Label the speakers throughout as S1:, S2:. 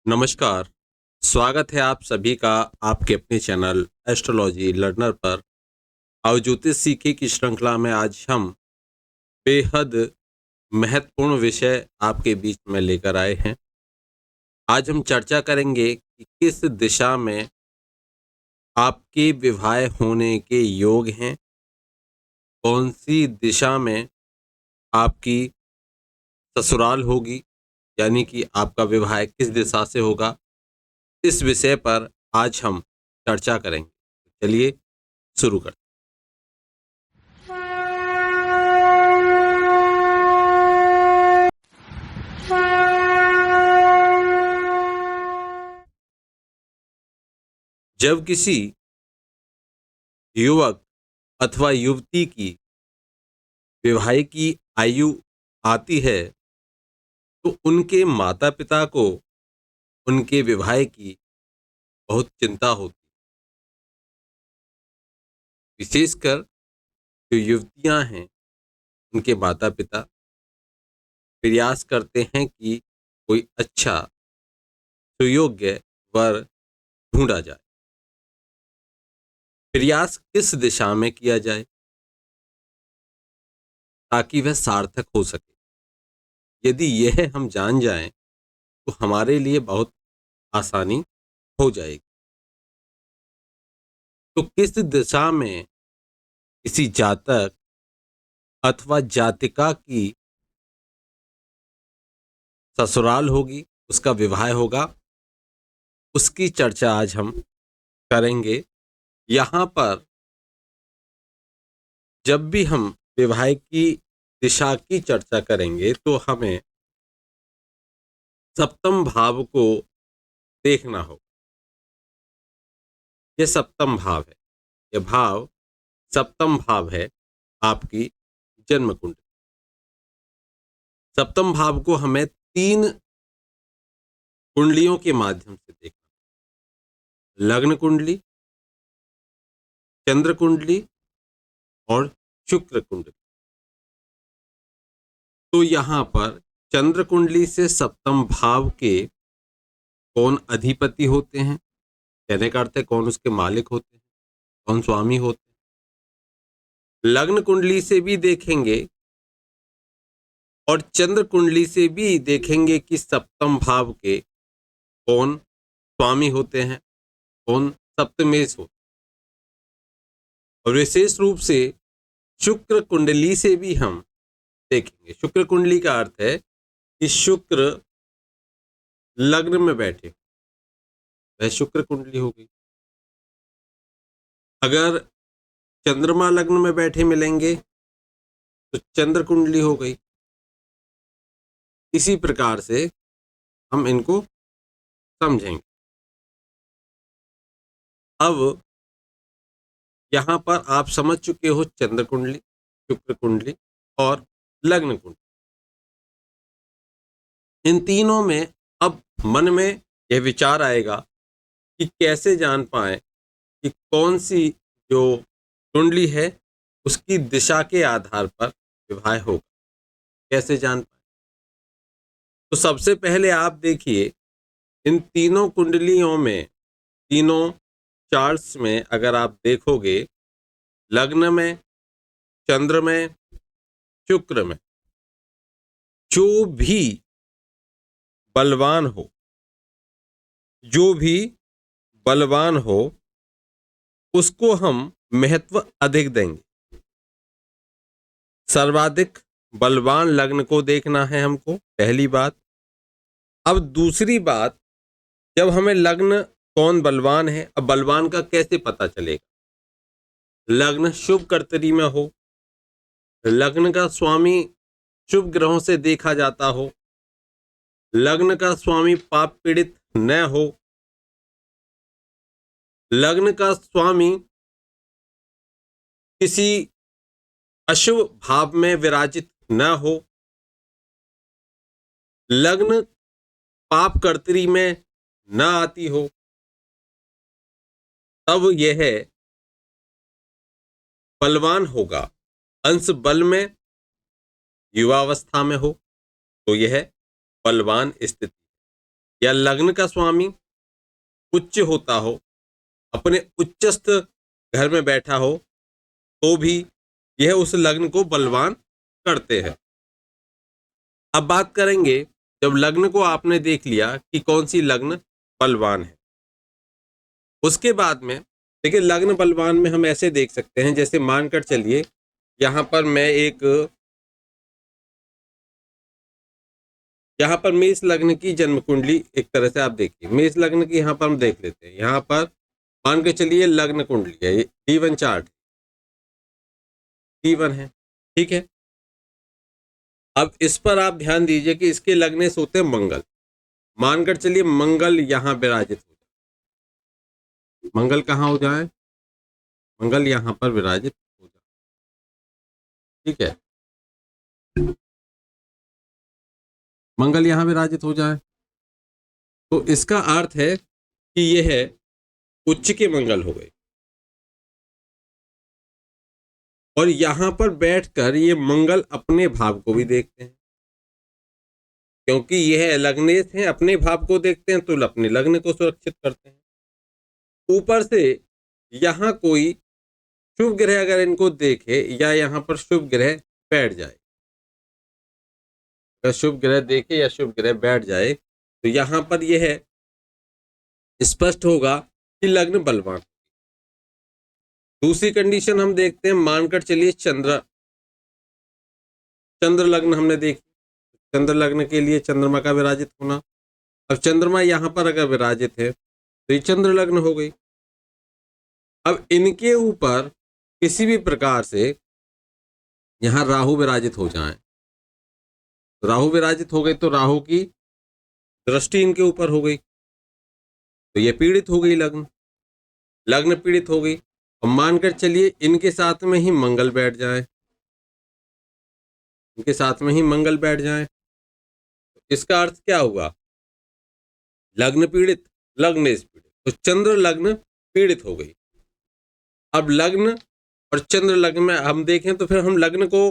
S1: नमस्कार। स्वागत है आप सभी का आपके अपने चैनल एस्ट्रोलॉजी लर्नर पर। और ज्योतिष सीखे की श्रृंखला में आज हम बेहद महत्वपूर्ण विषय आपके बीच में लेकर आए हैं। आज हम चर्चा करेंगे कि किस दिशा में आपके विवाह होने के योग हैं, कौन सी दिशा में आपकी ससुराल होगी, यानी कि आपका विवाह किस दिशा से होगा। इस विषय पर आज हम चर्चा करेंगे। चलिए शुरू करते हैं। जब किसी युवक अथवा युवती की विवाह की आयु आती है तो उनके माता पिता को उनके विवाह की बहुत चिंता होती है। विशेषकर जो युवतियां हैं, उनके माता पिता प्रयास करते हैं कि कोई अच्छा सुयोग्य वर ढूंढा जाए। प्रयास किस दिशा में किया जाए ताकि वह सार्थक हो सके। यदि यह हम जान जाएं तो हमारे लिए बहुत आसानी हो जाएगी। तो किस दिशा में किसी जातक अथवा जातिका की ससुराल होगी, उसका विवाह होगा, उसकी चर्चा आज हम करेंगे। यहाँ पर जब भी हम विवाह की दिशा की चर्चा करेंगे तो हमें सप्तम भाव को देखना होगा। यह सप्तम भाव है, यह भाव सप्तम भाव है आपकी जन्म कुंडली। सप्तम भाव को हमें 3 कुंडलियों के माध्यम से देखना, लग्न कुंडली, चंद्र कुंडली और शुक्र कुंडली। तो यहाँ पर चंद्र कुंडली से सप्तम भाव के कौन अधिपति होते हैं, कहने का अर्थ है कौन उसके मालिक होते हैं, कौन स्वामी होते हैं। लग्न कुंडली से भी देखेंगे और चंद्र कुंडली से भी देखेंगे कि सप्तम भाव के कौन स्वामी होते हैं, कौन सप्तमेश होते हैं। और विशेष रूप से शुक्र कुंडली से भी हम देखेंगे। शुक्र कुंडली का अर्थ है कि शुक्र लग्न में बैठे, वह शुक्र कुंडली हो गई। अगर चंद्रमा लग्न में बैठे मिलेंगे तो चंद्र कुंडली हो गई। इसी प्रकार से हम इनको समझेंगे। अब यहाँ पर आप समझ चुके हो चंद्र कुंडली, शुक्र कुंडली और लग्न कुंडली। इन तीनों में अब मन में यह विचार आएगा कि कैसे जान पाए कि कौन सी जो कुंडली है उसकी दिशा के आधार पर विवाह होगा, कैसे जान पाए। तो सबसे पहले आप देखिए, इन तीनों कुंडलियों में, तीनों चार्ट्स में अगर आप देखोगे, लग्न में, चंद्र में, शुक्र में, जो भी बलवान हो, जो भी बलवान हो उसको हम महत्व अधिक देंगे। सर्वाधिक बलवान लग्न को देखना है हमको, पहली बात। अब दूसरी बात, जब हमें लग्न कौन बलवान है, अब बलवान का कैसे पता चलेगा। लग्न शुभ कर्तरी में हो, लग्न का स्वामी शुभ ग्रहों से देखा जाता हो, लग्न का स्वामी पाप पीड़ित न हो, लग्न का स्वामी किसी अशुभ भाव में विराजित न हो, लग्न पाप कर्तरी में न आती हो, तब यह बलवान होगा। अंश बल में युवावस्था में हो तो यह बलवान स्थिति। या लग्न का स्वामी उच्च होता हो, अपने उच्चस्थ घर में बैठा हो, तो भी यह उस लग्न को बलवान करते हैं। अब बात करेंगे, जब लग्न को आपने देख लिया कि कौन सी लग्न बलवान है, उसके बाद में देखिए लग्न बलवान में हम ऐसे देख सकते हैं, जैसे मानकर चलिए यहाँ पर मैं यहाँ पर मेष लग्न की जन्म कुंडली एक तरह से आप देखिए, मेष लग्न की यहाँ पर हम देख लेते हैं। यहाँ पर मान के चलिए लग्न कुंडली है, ये D1 चार्ट, D1 है, ठीक है। अब इस पर आप ध्यान दीजिए कि इसके लग्नेश होते हैं मंगल। मानकर चलिए मंगल यहाँ विराजित हो जाए, मंगल कहाँ हो जाए, मंगल यहाँ पर विराजित हो जाए, ठीक है, मंगल यहाँ विराजित हो जाए, तो इसका अर्थ है कि यह उच्च के मंगल हो गए और यहां पर बैठकर ये मंगल अपने भाव को भी देखते हैं, क्योंकि यह लग्नेश हैं, अपने भाव को देखते हैं तो अपने लग्न को सुरक्षित करते हैं। ऊपर से यहां कोई शुभ ग्रह अगर इनको देखे या यहां पर शुभ ग्रह बैठ जाए, अगर शुभ ग्रह देखे या शुभ ग्रह बैठ जाए तो यहां पर यह स्पष्ट होगा कि लग्न बलवान। दूसरी कंडीशन हम देखते हैं, मानकर चलिए चंद्र लग्न हमने देखी, चंद्र लग्न के लिए चंद्रमा का विराजित होना। अब चंद्रमा यहां पर अगर विराजित है तो ये चंद्र लग्न हो गई। अब इनके ऊपर किसी भी प्रकार से यहां राहु विराजित हो जाए, राहु विराजित हो गई तो राहु की दृष्टि इनके ऊपर हो गई तो ये पीड़ित हो गई, लग्न पीड़ित हो गई। अब मानकर चलिए इनके साथ में ही मंगल बैठ जाए, इनके साथ में ही मंगल बैठ जाए, तो इसका अर्थ क्या हुआ, लग्न पीड़ित, लग्नेश पीड़ित, तो चंद्र लग्न पीड़ित हो गई। अब लग्न और चंद्र लग्न में हम देखें तो फिर हम लग्न को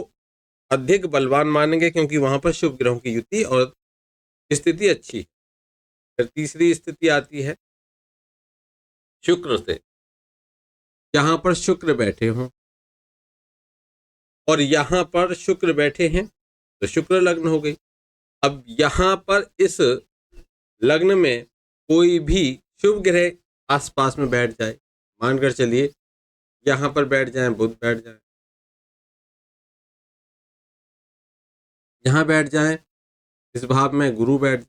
S1: अधिक बलवान मानेंगे, क्योंकि वहां पर शुभ ग्रहों की युति और स्थिति अच्छी है। फिर तीसरी स्थिति आती है शुक्र से, यहां पर शुक्र बैठे हों और यहां पर शुक्र बैठे हैं तो शुक्र लग्न हो गई। अब यहां पर इस लग्न में कोई भी शुभ ग्रह आसपास में बैठ जाए, मानकर चलिए यहां पर बैठ जाए बुध बैठ जाए, यहां बैठ जाए, इस भाव में गुरु बैठ जाए,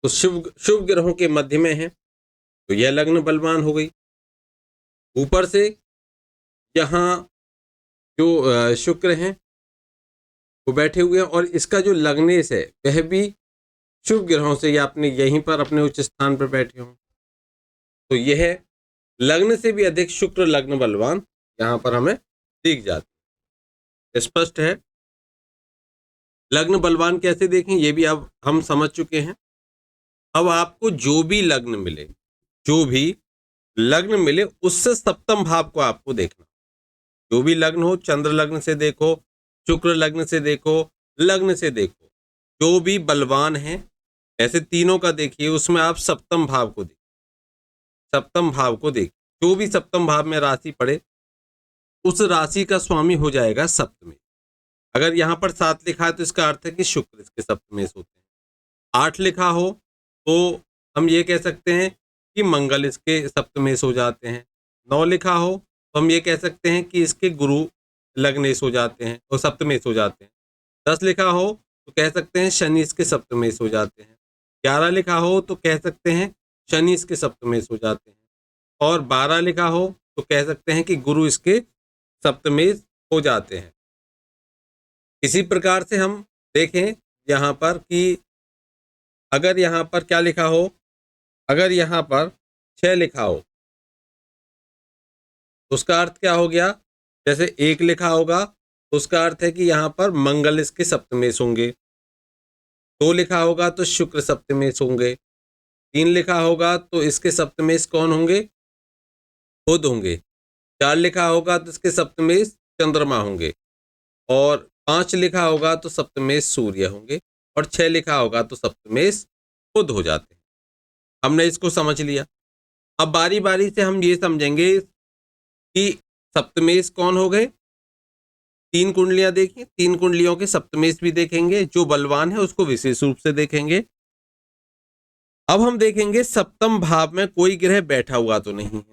S1: तो शुभ ग्रहों के मध्य में है तो यह लग्न बलवान हो गई। ऊपर से यहाँ जो शुक्र हैं वो बैठे हुए हैं और इसका जो लग्नेश है वह भी शुभ ग्रहों से या अपने यहीं पर अपने उच्च स्थान पर बैठे हों, तो यह लग्न से भी अधिक शुक्र लग्न बलवान यहाँ पर हमें दिख जाती है। स्पष्ट है, लग्न बलवान कैसे देखें ये भी अब हम समझ चुके हैं। अब आपको जो भी लग्न मिले, जो भी लग्न मिले उससे सप्तम भाव को आपको देखना, जो भी लग्न हो, चंद्र लग्न से देखो, शुक्र लग्न से देखो, लग्न से देखो, जो भी बलवान है ऐसे तीनों का देखिए, उसमें आप सप्तम भाव को देखिए, सप्तम भाव को देखिए, जो भी सप्तम भाव में राशि पड़े उस राशि का स्वामी हो जाएगा सप्तमेश। अगर यहाँ पर 7 लिखा है तो इसका अर्थ है कि शुक्र इसके सप्तमेश होते हैं। 8 लिखा हो तो हम ये कह सकते हैं कि मंगल इसके सप्तमेश हो जाते हैं। 9 लिखा हो तो हम ये कह सकते हैं कि इसके गुरु लग्नेश हो जाते हैं और सप्तमेश हो जाते हैं। 10 लिखा हो तो कह सकते हैं शनि इसके सप्तमेश हो जाते हैं। 11 लिखा हो तो कह सकते हैं शनि इसके सप्तमेश हो जाते हैं और 12 लिखा हो तो कह सकते हैं कि गुरु इसके सप्तमेश हो जाते हैं। इसी प्रकार से हम देखें यहाँ पर कि अगर यहाँ पर क्या लिखा हो, अगर यहाँ पर 6 लिखा हो तो उसका अर्थ क्या हो गया, जैसे 1 लिखा होगा तो उसका अर्थ है कि यहाँ पर मंगल इसके सप्तमेश होंगे। 2 लिखा होगा तो शुक्र सप्तमेश होंगे। 3 लिखा होगा तो इसके सप्तमेश कौन होंगे, बुध होंगे। 4 लिखा होगा तो इसके सप्तमेश चंद्रमा होंगे और 5 लिखा होगा तो सप्तमेश सूर्य होंगे। और 6 लिखा होगा तो सप्तमेश खुद हो जाते हैं। हमने इसको समझ लिया। अब बारी बारी से हम ये समझेंगे कि सप्तमेश कौन हो गए। 3 कुंडलियां देखिए, 3 कुंडलियों के सप्तमेश भी देखेंगे, जो बलवान है उसको विशेष रूप से देखेंगे। अब हम देखेंगे सप्तम भाव में कोई ग्रह बैठा हुआ तो नहीं है।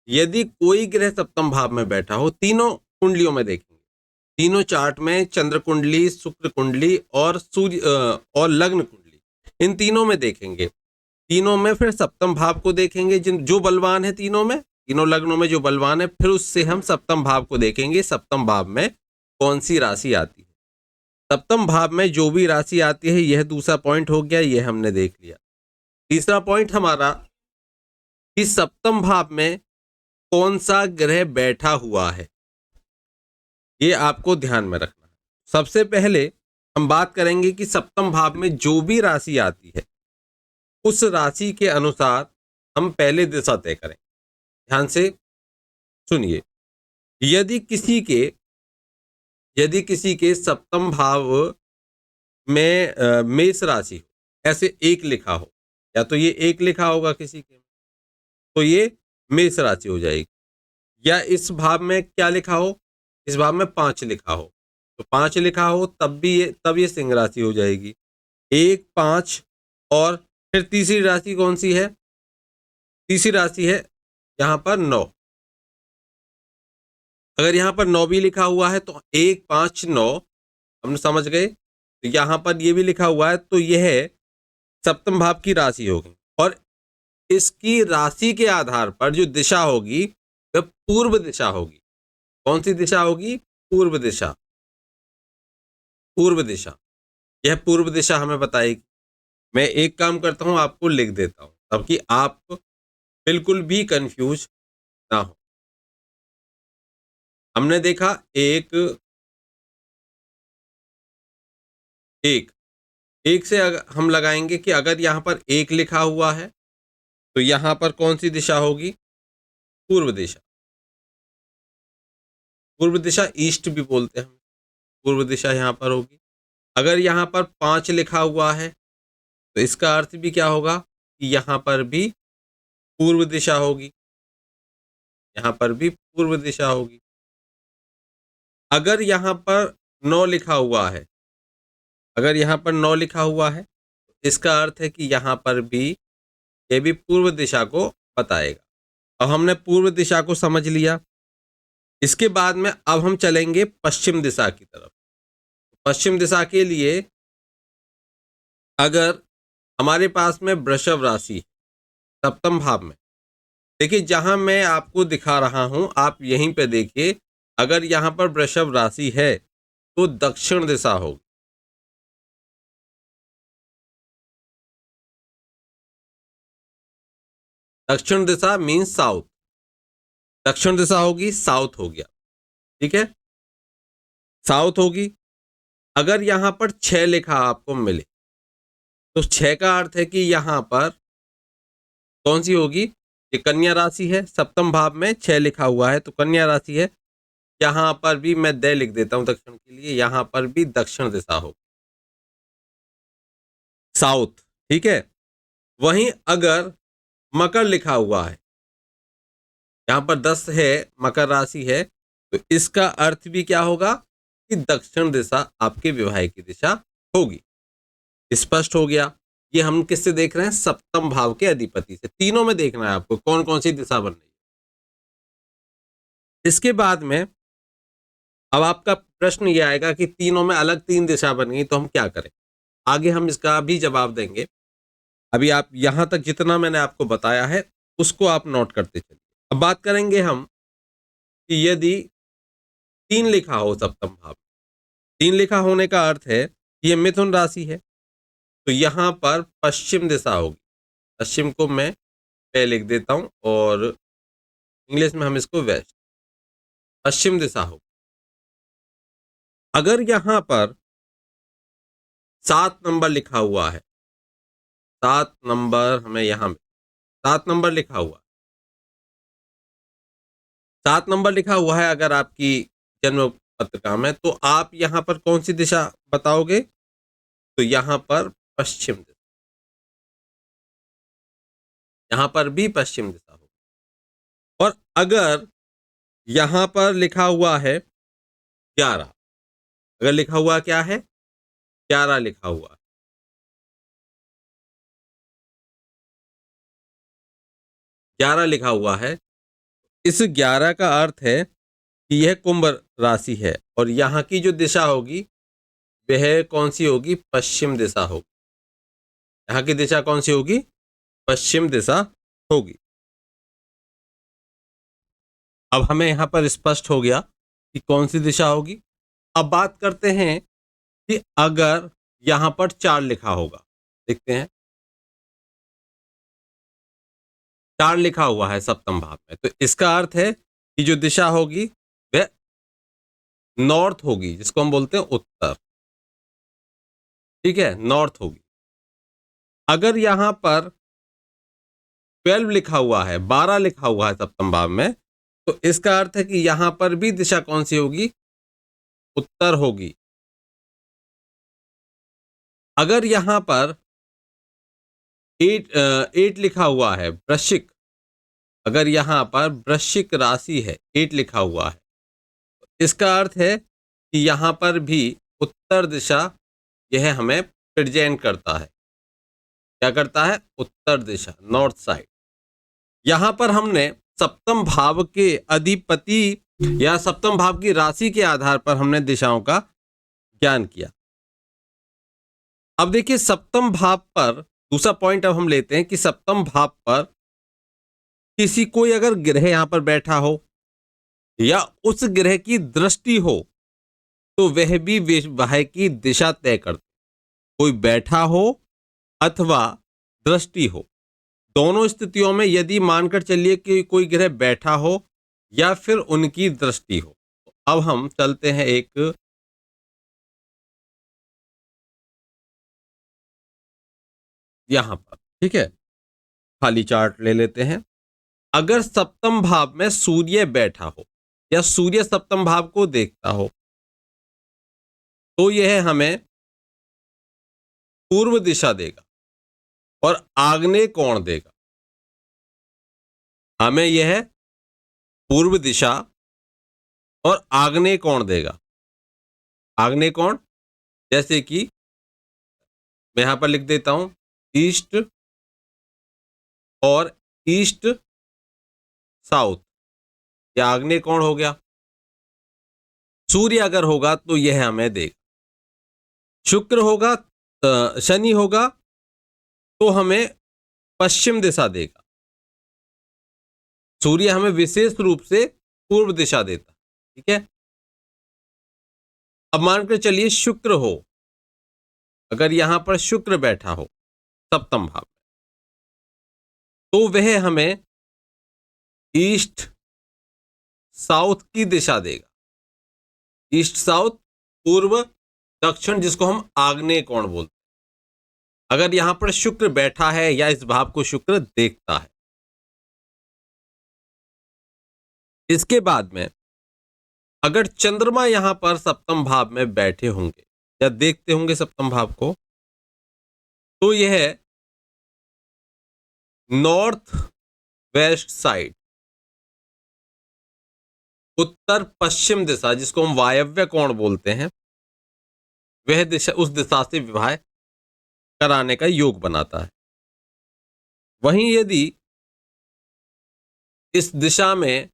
S1: यदि कोई ग्रह सप्तम भाव में बैठा हो, तीनों कुंडलियों में देखेंगे, तीनों चार्ट में चंद्र कुंडली, शुक्र कुंडली और सूर्य और लग्न कुंडली, इन तीनों में देखेंगे। तीनों में फिर सप्तम भाव को देखेंगे, जिन जो बलवान है तीनों में, तीनों लग्नों में जो बलवान है, फिर उससे हम सप्तम भाव को देखेंगे, सप्तम भाव में कौन सी राशि आती है। सप्तम भाव में जो भी राशि आती है, यह दूसरा पॉइंट हो गया, यह हमने देख लिया। तीसरा पॉइंट हमारा कि सप्तम भाव में कौन सा ग्रह बैठा हुआ है, ये आपको ध्यान में रखना है। सबसे पहले हम बात करेंगे कि सप्तम भाव में जो भी राशि आती है, उस राशि के अनुसार हम पहले दिशा तय करें। ध्यान से सुनिए। यदि किसी के सप्तम भाव में मेष राशि हो, ऐसे एक लिखा हो, या तो ये एक लिखा होगा किसी के, तो ये मेष राशि हो जाएगी। या इस भाव में क्या लिखा हो, इस भाव में 5 लिखा हो, तो 5 लिखा हो तब ये सिंह राशि हो जाएगी। 1, 5 और फिर तीसरी राशि कौन सी है? तीसरी राशि है यहाँ पर 9। अगर यहाँ पर 9 भी लिखा हुआ है तो 1, 5, 9 हम समझ गए। तो यहाँ पर ये भी लिखा हुआ है तो यह सप्तम भाव की राशि होगी, और इसकी राशि के आधार पर जो दिशा होगी वह पूर्व दिशा होगी। कौन सी दिशा होगी? पूर्व दिशा। पूर्व दिशा, यह पूर्व दिशा हमें बताएगी। मैं एक काम करता हूं, आपको लिख देता हूं ताकि आप बिल्कुल भी कंफ्यूज ना हो। हमने देखा एक से हम लगाएंगे कि अगर यहां पर 1 लिखा हुआ है तो यहां पर कौन सी दिशा होगी? पूर्व दिशा। पूर्व दिशा ईस्ट भी बोलते हैं हम। पूर्व दिशा यहां पर होगी। अगर यहां पर 5 लिखा हुआ है तो इसका अर्थ भी क्या होगा कि यहां पर भी पूर्व दिशा होगी। यहां पर भी पूर्व दिशा होगी। अगर यहां पर 9 लिखा हुआ है, अगर यहां पर 9 लिखा हुआ है तो इसका अर्थ है कि यहां पर भी ये भी पूर्व दिशा को बताएगा। अब हमने पूर्व दिशा को समझ लिया। इसके बाद में अब हम चलेंगे पश्चिम दिशा की तरफ। पश्चिम दिशा के लिए अगर हमारे पास में वृषभ राशि सप्तम भाव में, देखिए जहां मैं आपको दिखा रहा हूं आप यहीं पे देखिए, अगर यहां पर वृषभ राशि है तो दक्षिण दिशा होगी। दक्षिण दिशा मीन्स साउथ। दक्षिण दिशा होगी, साउथ हो गया। ठीक है, साउथ होगी। अगर यहां पर 6 लिखा आपको मिले तो 6 का अर्थ है कि यहां पर कौन सी होगी? ये कन्या राशि है, सप्तम भाव में 6 लिखा हुआ है तो कन्या राशि है। यहां पर भी मैं दे लिख देता हूं दक्षिण के लिए, यहां पर भी दक्षिण दिशा हो, साउथ। ठीक है, वहीं अगर मकर लिखा हुआ है, यहां पर 10 है, मकर राशि है, तो इसका अर्थ भी क्या होगा कि दक्षिण दिशा आपके विवाह की दिशा होगी। स्पष्ट हो गया। ये हम किससे देख रहे हैं? सप्तम भाव के अधिपति से। तीनों में देखना है आपको कौन कौन सी दिशा बन रही है। इसके बाद में अब आपका प्रश्न ये आएगा कि तीनों में अलग 3 दिशा बन गई तो हम क्या करें? आगे हम इसका भी जवाब देंगे। अभी आप यहां तक जितना मैंने आपको बताया है उसको आप नोट करते चलिए। अब बात करेंगे हम कि यदि 3 लिखा हो सप्तम भाव, 3 लिखा होने का अर्थ है कि ये मिथुन राशि है, तो यहां पर पश्चिम दिशा होगी। पश्चिम को मैं पे लिख देता हूं और इंग्लिश में हम इसको वेस्ट, पश्चिम दिशा होगी। अगर यहां पर 7 नंबर लिखा हुआ है, 7 नंबर हमें यहां 7 नंबर लिखा हुआ, 7 नंबर लिखा हुआ है अगर आपकी जन्म पत्रिका में, तो आप यहां पर कौन सी दिशा बताओगे? तो यहां पर पश्चिम दिशा, यहां पर भी पश्चिम दिशा होगी। और अगर यहां पर लिखा हुआ है 11, अगर लिखा हुआ क्या है 11 लिखा हुआ है, 11 लिखा हुआ है, इस 11 का अर्थ है कि यह कुंभ राशि है और यहाँ की जो दिशा होगी वह कौन सी होगी, पश्चिम दिशा होगी। यहाँ की दिशा कौन सी होगी, पश्चिम दिशा होगी। अब हमें यहाँ पर स्पष्ट हो गया कि कौन सी दिशा होगी। अब बात करते हैं कि अगर यहाँ पर 4 लिखा होगा, देखते हैं 4 लिखा हुआ है सप्तम भाव में, तो इसका अर्थ है कि जो दिशा होगी वह नॉर्थ होगी, जिसको हम बोलते हैं उत्तर। ठीक है, नॉर्थ होगी। अगर यहां पर 12 लिखा हुआ है, 12 लिखा हुआ है सप्तम भाव में, तो इसका अर्थ है कि यहां पर भी दिशा कौन सी होगी, उत्तर होगी। अगर यहां पर 8 लिखा हुआ है, वृश्चिक, अगर यहां पर वृश्चिक राशि है, 8 लिखा हुआ है, इसका अर्थ है कि यहां पर भी उत्तर दिशा यह हमें प्रेजेंट करता है। क्या करता है, उत्तर दिशा, नॉर्थ साइड। यहां पर हमने सप्तम भाव के अधिपति या सप्तम भाव की राशि के आधार पर हमने दिशाओं का ज्ञान किया। अब देखिए सप्तम भाव पर दूसरा पॉइंट अब हम लेते हैं कि सप्तम भाव पर किसी कोई अगर ग्रह यहां पर बैठा हो या उस ग्रह की दृष्टि हो तो वह भी विवाह की दिशा तय करते। कोई बैठा हो अथवा दृष्टि हो, दोनों स्थितियों में यदि मानकर चलिए कि कोई ग्रह बैठा हो या फिर उनकी दृष्टि हो। तो अब हम चलते हैं एक यहां पर, ठीक है, खाली चार्ट ले लेते हैं। अगर सप्तम भाव में सूर्य बैठा हो या सूर्य सप्तम भाव को देखता हो तो यह हमें पूर्व दिशा देगा और आग्नेय कोण देगा। हमें यह पूर्व दिशा और आग्नेय कोण देगा। आग्नेय कोण जैसे कि मैं यहां पर लिख देता हूं ईस्ट और ईस्ट साउथ, या आग्नेय कोण हो गया। सूर्य अगर होगा तो यह हमें देगा। शुक्र होगा, शनि होगा तो हमें पश्चिम दिशा देगा। सूर्य हमें विशेष रूप से पूर्व दिशा देता, ठीक है। अब मानकर चलिए शुक्र हो, अगर यहां पर शुक्र बैठा हो सप्तम भाव में तो वह हमें ईस्ट साउथ की दिशा देगा। ईस्ट साउथ, पूर्व दक्षिण, जिसको हम आग्नेय कोण बोलते हैं। अगर यहां पर शुक्र बैठा है या इस भाव को शुक्र देखता है। इसके बाद में अगर चंद्रमा यहां पर सप्तम भाव में बैठे होंगे या देखते होंगे सप्तम भाव को तो यह नॉर्थ वेस्ट साइड, उत्तर पश्चिम दिशा, जिसको हम वायव्य कोण बोलते हैं, वह दिशा, उस दिशा से विवाह कराने का योग बनाता है। वहीं यदि इस दिशा में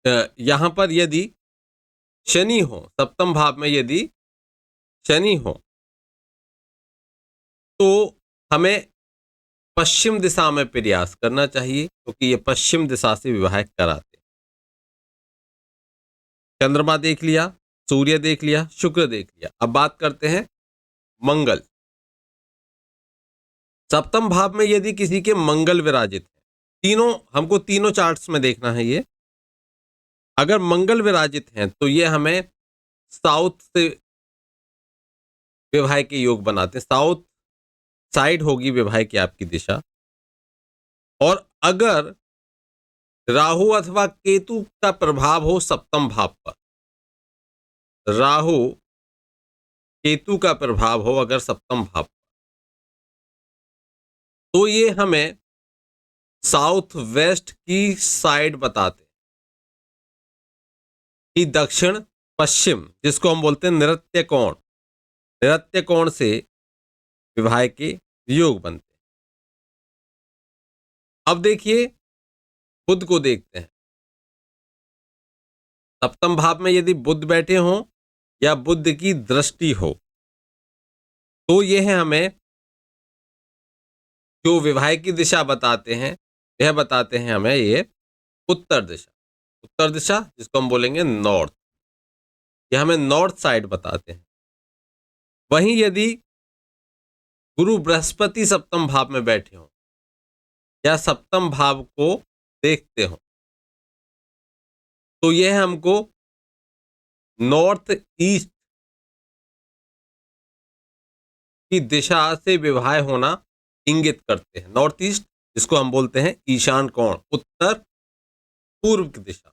S1: यहां पर यदि शनि हो, सप्तम भाव में यदि शनि हो तो हमें पश्चिम दिशा में प्रयास करना चाहिए, क्योंकि ये पश्चिम दिशा से विवाह कराते। चंद्रमा देख लिया, सूर्य देख लिया, शुक्र देख लिया। अब बात करते हैं मंगल। सप्तम भाव में यदि किसी के मंगल विराजित है, तीनों हमको तीनों चार्ट्स में देखना है ये, अगर मंगल विराजित हैं तो ये हमें साउथ से विवाह के योग बनाते हैं। साउथ साइड होगी विवाह की आपकी दिशा। और अगर राहु अथवा केतु का प्रभाव हो सप्तम भाव पर, राहु केतु का प्रभाव हो अगर सप्तम भाव, तो ये हमें साउथ वेस्ट की साइड बताते हैं कि दक्षिण पश्चिम, जिसको हम बोलते हैं नृत्य कोण से विवाह के योग बनते हैं। अब देखिए, बुध को देखते हैं। सप्तम भाव में यदि बुध बैठे हों या बुध की दृष्टि हो, तो यह है हमें जो विवाह की दिशा बताते हैं, यह बताते हैं हमें ये उत्तर दिशा जिसको हम बोलेंगे नॉर्थ, यह हमें नॉर्थ साइड बताते हैं। वहीं यदि गुरु बृहस्पति सप्तम भाव में बैठे हों या सप्तम भाव को देखते हो, तो यह हमको नॉर्थ ईस्ट की दिशा से विवाह होना इंगित करते हैं। नॉर्थ ईस्ट, जिसको हम बोलते हैं ईशान कोण, उत्तर पूर्व की दिशा,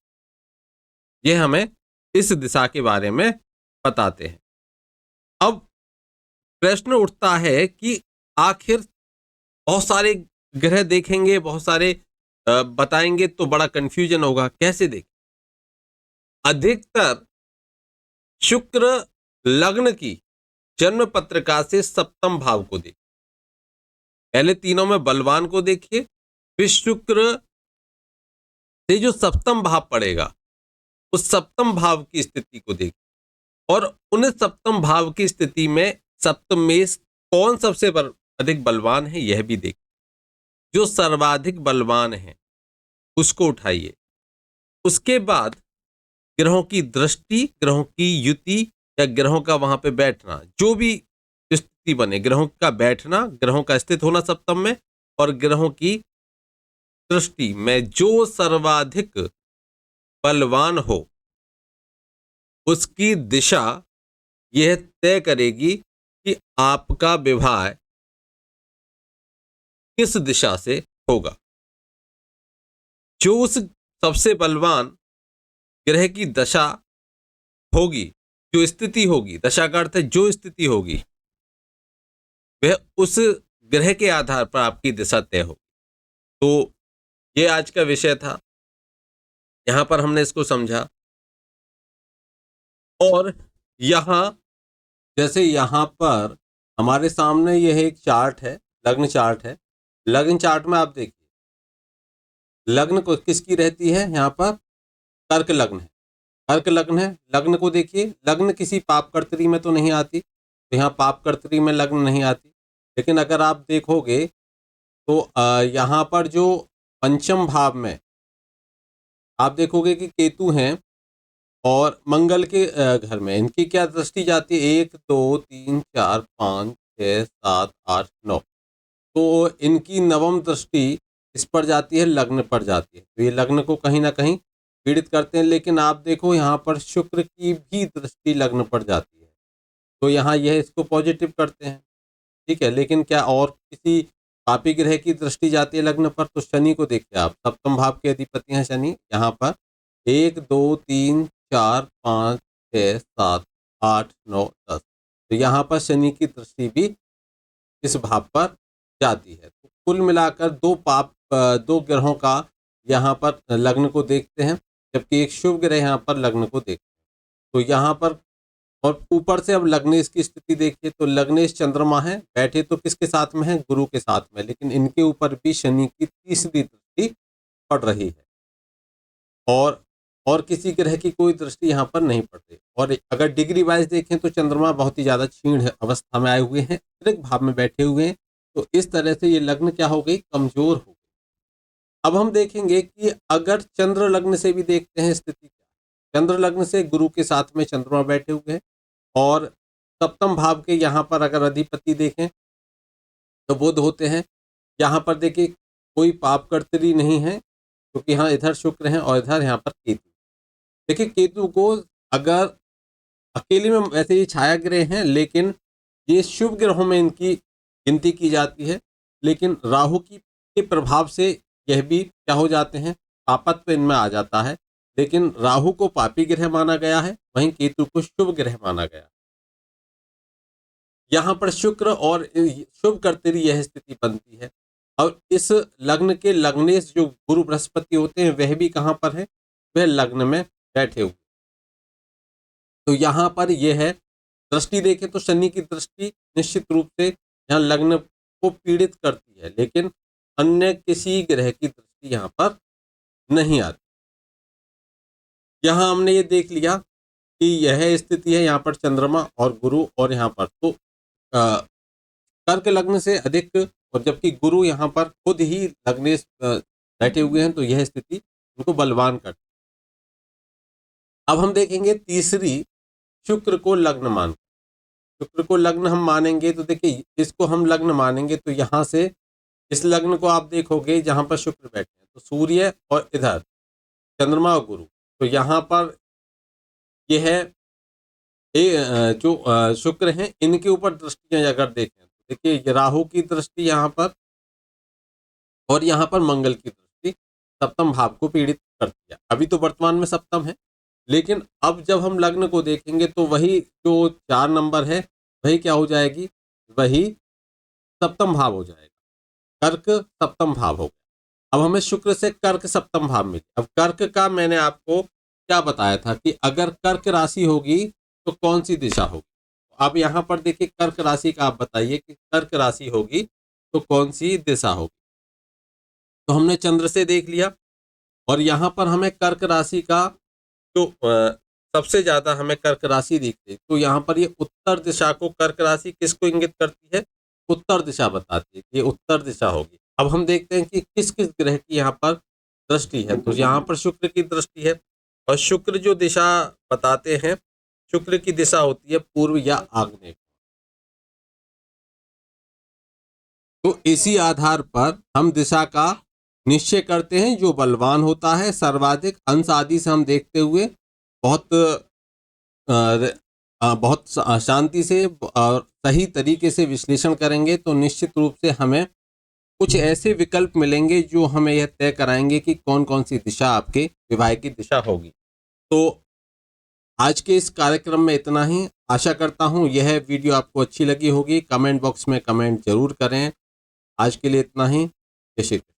S1: यह हमें इस दिशा के बारे में बताते हैं। अब प्रश्न उठता है कि आखिर बहुत सारे ग्रह देखेंगे, बहुत सारे बताएंगे तो बड़ा कंफ्यूजन होगा, कैसे देखें? अधिकतर शुक्र लग्न की जन्म पत्रिका से सप्तम भाव को देखिए। पहले तीनों में बलवान को देखिए, फिर शुक्र से जो सप्तम भाव पड़ेगा उस सप्तम भाव की स्थिति को देखिए, और उन सप्तम भाव की स्थिति में सप्तम में कौन सबसे अधिक बलवान है यह भी देखिए। जो सर्वाधिक बलवान है उसको उठाइए। उसके बाद ग्रहों की दृष्टि, ग्रहों की युति या ग्रहों का वहां पे बैठना, जो भी स्थिति बने, ग्रहों का बैठना, ग्रहों का स्थित होना सप्तम में, और ग्रहों की दृष्टि में जो सर्वाधिक बलवान हो उसकी दिशा यह तय करेगी कि आपका विवाह किस दिशा से होगा। जो उस सबसे बलवान ग्रह की दशा होगी, जो स्थिति होगी, दशा का अर्थ है जो स्थिति होगी, वह उस ग्रह के आधार पर आपकी दिशा तय होगी। तो ये आज का विषय था, यहां पर हमने इसको समझा। और यहां जैसे यहां पर हमारे सामने यह एक चार्ट है, लग्न चार्ट है। लग्न चार्ट में आप देखिए, लग्न को किसकी रहती है, यहाँ पर कर्क लग्न है, कर्क लग्न है। लग्न को देखिए, लग्न किसी पाप कर्तरी में तो नहीं आती, तो यहाँ पाप कर्तरी में लग्न नहीं आती। लेकिन अगर आप देखोगे तो यहाँ पर जो पंचम भाव में आप देखोगे कि केतु हैं और मंगल के घर में इनकी क्या दृष्टि जाती है, 1 2 3 4 5 6 7 8 9, तो इनकी नवम दृष्टि इस पर जाती है, लग्न पर जाती है। तो ये लग्न को कहीं ना कहीं पीड़ित करते हैं। लेकिन आप देखो यहाँ पर शुक्र की भी दृष्टि लग्न पर जाती है, तो यहाँ यह इसको पॉजिटिव करते हैं, ठीक है। लेकिन क्या और किसी पापी ग्रह की दृष्टि जाती है लग्न पर? तो शनि को देखिए आप, सप्तम भाव के अधिपति हैं शनि। यहाँ पर 1 2 3 4 5 6 7 8 9 10, तो यहाँ पर शनि की दृष्टि भी इस भाव पर जाती है। तो कुल मिलाकर दो ग्रहों का यहाँ पर लग्न को देखते हैं, जबकि एक शुभ ग्रह यहाँ पर लग्न को देखते हैं। तो यहाँ पर और ऊपर से अब लग्नेश की स्थिति देखिए, तो लग्नेश चंद्रमा है, बैठे तो किसके साथ में है, गुरु के साथ में, लेकिन इनके ऊपर भी शनि की तीसरी दृष्टि पड़ रही है, और किसी ग्रह की कोई दृष्टि यहाँ पर नहीं पड़ रही। और अगर डिग्री वाइज देखें तो चंद्रमा बहुत ही ज्यादा क्षीण अवस्था में आए हुए हैं, त्रिक भाव में बैठे हुए हैं। तो इस तरह से ये लग्न क्या हो गई, कमजोर हो गई। अब हम देखेंगे कि अगर चंद्र लग्न से भी देखते हैं स्थिति क्या। चंद्र लग्न से गुरु के साथ में चंद्रमा बैठे हुए हैं, और सप्तम भाव के यहाँ पर अगर अधिपति देखें तो बुध होते हैं। यहाँ पर देखिए कोई पाप कर्तरी नहीं है, क्योंकि यहाँ इधर शुक्र है और इधर यहाँ पर केतु। देखिए केतु को अगर अकेले में वैसे ये छाया ग्रह हैं, लेकिन ये शुभ ग्रहों में इनकी गिनती की जाती है। लेकिन राहु के प्रभाव से यह भी क्या हो जाते हैं, पापत्व इनमें आ जाता है। लेकिन राहु को पापी ग्रह माना गया है, वहीं केतु को शुभ ग्रह माना गया। यहाँ पर शुक्र और शुभ करते हुए यह स्थिति बनती है। और इस लग्न के लग्नेश जो गुरु बृहस्पति होते हैं वह भी कहाँ पर है, वह लग्न में बैठे हुए। तो यहाँ पर यह है, दृष्टि देखें तो शनि की दृष्टि निश्चित रूप से यहाँ लग्न को पीड़ित करती है, लेकिन अन्य किसी ग्रह की दृष्टि यहाँ पर नहीं आती। यहाँ हमने ये देख लिया कि यह स्थिति है यहाँ पर चंद्रमा और गुरु, और यहाँ पर तो कर्क लग्न से अधिक, और जबकि गुरु यहाँ पर खुद ही लग्नेश बैठे हुए हैं, तो यह स्थिति उनको बलवान करती है। अब हम देखेंगे तीसरी, शुक्र को लग्न मान। शुक्र को लग्न हम मानेंगे तो देखिए, इसको हम लग्न मानेंगे तो यहाँ से इस लग्न को आप देखोगे जहाँ पर शुक्र बैठे हैं, तो सूर्य और इधर चंद्रमा और गुरु, तो यहाँ पर यह जो शुक्र हैं इनके ऊपर दृष्टियां अगर देखें तो देखिए, ये राहु की दृष्टि यहाँ पर और यहाँ पर मंगल की दृष्टि सप्तम भाव को पीड़ित करती है। अभी तो वर्तमान में सप्तम है, लेकिन अब जब हम लग्न को देखेंगे तो वही जो 4 नंबर है वही क्या हो जाएगी, वही सप्तम भाव हो जाएगा। कर्क सप्तम भाव हो गया। अब हमें शुक्र से कर्क सप्तम भाव मिले। अब कर्क का मैंने आपको क्या बताया था कि अगर कर्क राशि होगी तो कौन सी दिशा होगी। अब यहाँ पर देखिए, कर्क राशि का आप बताइए कि कर्क राशि होगी तो कौन सी दिशा होगी। तो हमने चंद्र से देख लिया, और यहाँ पर हमें कर्क राशि का जो सबसे ज्यादा हमें कर्क राशि दिखती है, तो यहाँ पर ये उत्तर दिशा को, कर्क राशि किसको इंगित करती है, उत्तर दिशा बताती है कि ये उत्तर दिशा होगी। अब हम देखते हैं कि किस किस ग्रह की यहाँ पर दृष्टि है। तो यहाँ पर शुक्र की दृष्टि है, और शुक्र जो दिशा बताते हैं, शुक्र की दिशा होती है पूर्व या आग्नेय। तो इसी आधार पर हम दिशा का निश्चय करते हैं। जो बलवान होता है, सर्वाधिक अंश आदि से हम देखते हुए बहुत शांति से और सही तरीके से विश्लेषण करेंगे, तो निश्चित रूप से हमें कुछ ऐसे विकल्प मिलेंगे जो हमें यह तय कराएंगे कि कौन कौन सी दिशा आपके विवाह की दिशा होगी। तो आज के इस कार्यक्रम में इतना ही। आशा करता हूँ यह वीडियो आपको अच्छी लगी होगी। कमेंट बॉक्स में कमेंट जरूर करें। आज के लिए इतना ही। जय श्री कृष्ण।